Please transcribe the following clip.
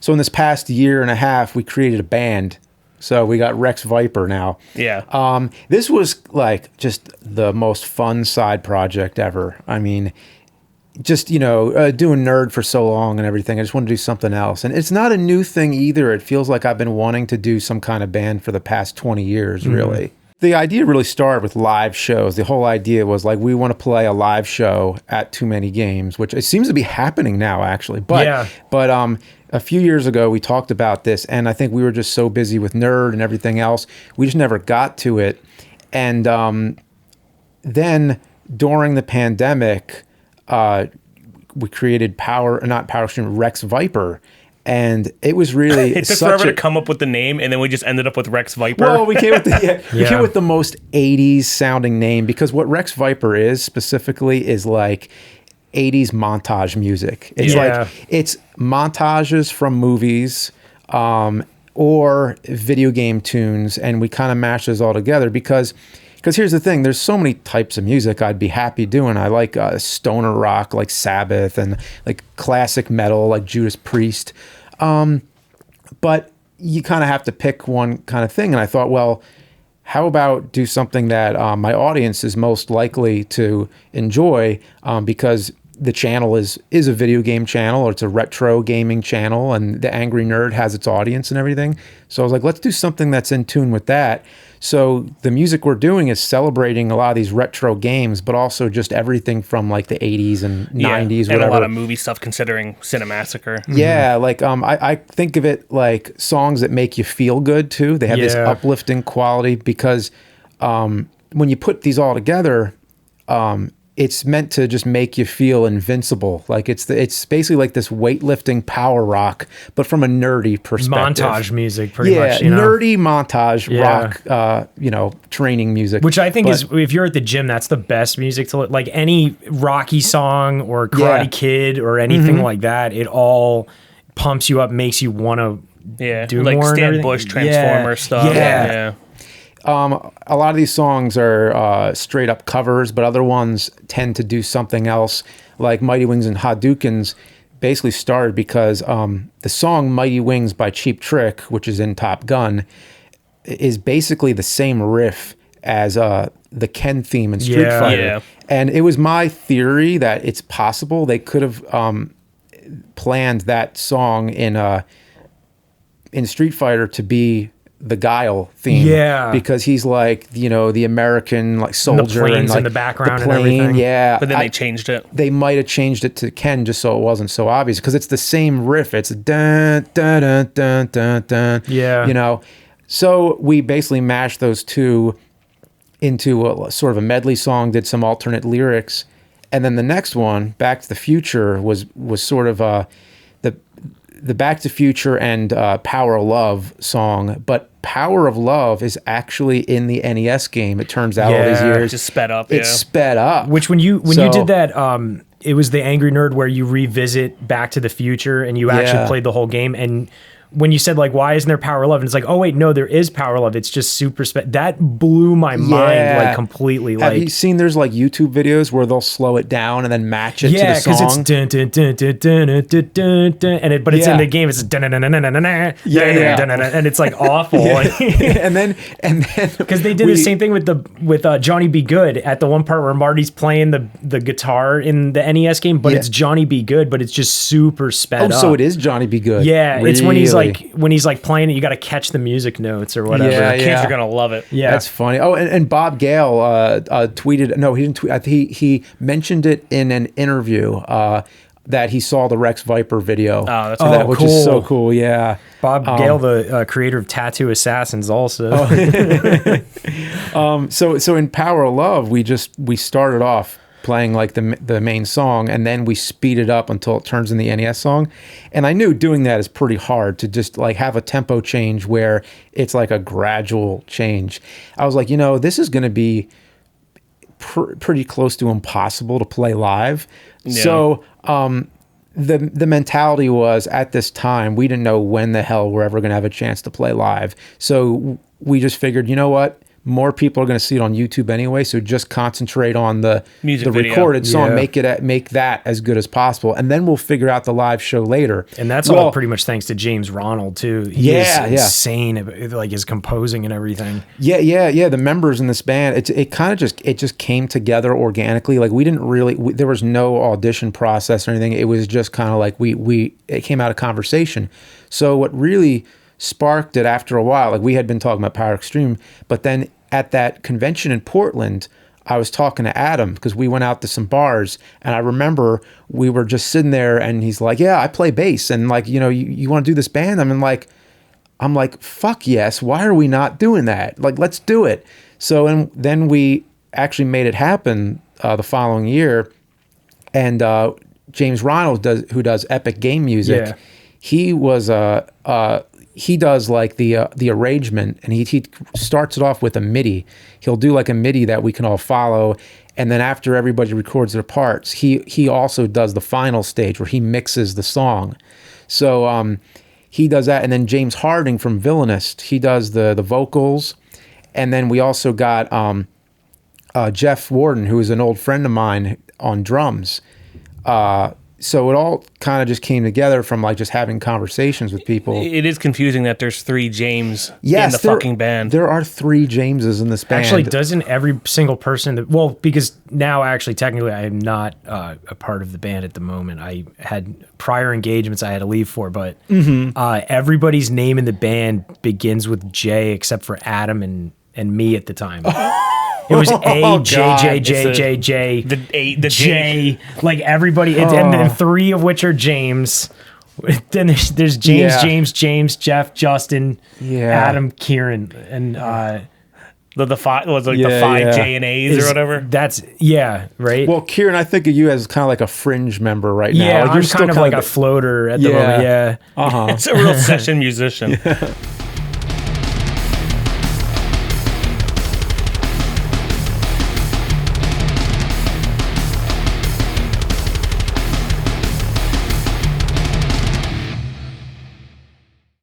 So in this past year and a half, we created a band. So we got Rex VIPER now. Yeah. This was like just the most fun side project ever. I mean, just, doing Nerd for so long and everything. I just wanted to do something else. And it's not a new thing either. It feels like I've been wanting to do some kind of band for the past 20 years, really. The idea really started with live shows. The whole idea was like, we want to play a live show at Too Many Games, which it seems to be happening now, actually. But a few years ago, we talked about this, and I think we were just so busy with Nerd and everything else, we just never got to it. And then during the pandemic, we created Rex VIPER. And it was really it took forever to come up with the name, and then we just ended up with Rex VIPER. Well, we came with the most 80s sounding name, because what Rex VIPER is specifically is like 80s montage music. It's like it's montages from movies or video game tunes, and we kind of mash those all together because here's the thing, there's so many types of music I'd be happy doing. I like stoner rock like Sabbath, and like classic metal like Judas Priest. But you kind of have to pick one kind of thing. And I thought, well, how about do something that my audience is most likely to enjoy, because the channel is a video game channel, or it's a retro gaming channel, and the Angry Nerd has its audience and everything. So I was like, let's do something that's in tune with that. So the music we're doing is celebrating a lot of these retro games, but also just everything from like the 80s and 90s, and whatever. A lot of movie stuff considering Cinemassacre. Yeah, like I think of it like songs that make you feel good too. They have this uplifting quality, because when you put these all together, it's meant to just make you feel invincible. Like it's basically like this weightlifting power rock, but from a nerdy perspective. Montage music, pretty much. Nerdy montage rock, training music. Which I think is, if you're at the gym, that's the best music to like any Rocky song or Karate Kid or anything like that. It all pumps you up, makes you want to do like more. Like Stan Bush Transformer stuff. Yeah. A lot of these songs are straight up covers, but other ones tend to do something else. Like Mighty Wings and Hadoukens basically started because the song Mighty Wings by Cheap Trick, which is in Top Gun, is basically the same riff as the Ken theme in Street Fighter. Yeah. And it was my theory that it's possible they could have planned that song in Street Fighter to be the Guile theme, because he's like the American like soldier, and the planes like in the background the plane, and everything. But then they changed it. They might have changed it to Ken just so it wasn't so obvious, because it's the same riff. It's dun dun dun dun dun dun. Yeah, So we basically mashed those two into a sort of a medley song, did some alternate lyrics, and then the next one, Back to the Future, was sort of the Back to the Future and Power of Love song, but Power of Love is actually in the NES game. It turns out all these years. Just sped up. It's sped up. Which when you did that, it was the Angry Nerd where you revisit Back to the Future and you actually played the whole game. And when you said like, why isn't there Power of Love? And it's like, oh wait, no, there is Power of Love. It's just super that blew my mind like completely. Have you seen there's like YouTube videos where they'll slow it down and then match it to the song? Yeah, because it's dun dun dun dun dun dun dun dun, but it's in the game. It's dun dun dun dun dun dun, and it's like awful. and then because they did the same thing with Johnny Be Good at the one part where Marty's playing the guitar in the NES game, but it's Johnny Be Good, but it's just super sped up. So it is Johnny Be Good. Yeah, really? It's when he's playing it, you got to catch the music notes or whatever. The kids are gonna love it. Yeah, that's funny. Oh, and Bob Gale tweeted. No, he didn't tweet. He mentioned it in an interview that he saw the Rex VIPER video. Oh, that's which is so cool. Yeah, Bob Gale, the creator of Tattoo Assassins, also. So in Power of Love, we started off playing like the main song, and then we speed it up until it turns in the NES song. And I knew doing that is pretty hard, to just like have a tempo change where it's like a gradual change. I was like, this is going to be pretty close to impossible to play live. Yeah. So the mentality was, at this time, we didn't know when the hell we're ever going to have a chance to play live. So we just figured, you know what? more people are going to see it on YouTube anyway. So just concentrate on the recorded song, make that as good as possible, and then we'll figure out the live show later. And that's all pretty much thanks to James Ronald too. He is insane, like his composing and everything. Yeah. The members in this band, it kind of just came together organically. Like we didn't really, there was no audition process or anything. It was just kind of like it came out of conversation. So what really sparked it after a while, like we had been talking about Power Extreme, but then at that convention in Portland, I was talking to Adam because we went out to some bars, and I remember we were just sitting there, and he's like, "Yeah, I play bass, and like, you know, you want to do this band?" I'm like, "Fuck yes! Why are we not doing that? Like, let's do it." So, and then we actually made it happen the following year, and James Ronald, who does Epic Game Music, he does like the arrangement, and he starts it off with a MIDI. He'll do like a MIDI that we can all follow, and then after everybody records their parts, he also does the final stage where he mixes the song. So he does that, and then James Harding from Villainist, he does the vocals, and then we also got Jeff Warden, who is an old friend of mine, on drums. So it all kind of just came together from like just having conversations with people. It is confusing that there's 3 James in the fucking band. There are 3 Jameses in this band. Actually, doesn't every single person because now actually technically I am not a part of the band at the moment. I had prior engagements I had to leave for, but everybody's name in the band begins with J except for Adam and me at the time. It was the J, like everybody, and then 3 of which are James. Then there's James, Jeff, Justin, Adam, Kieran, and the 5 was like the 5 J and A's or whatever. That's right. Well, Kieran, I think of you as kind of like a fringe member right now. Yeah, like I'm kind of like a floater at the moment. Yeah, It's a real session musician.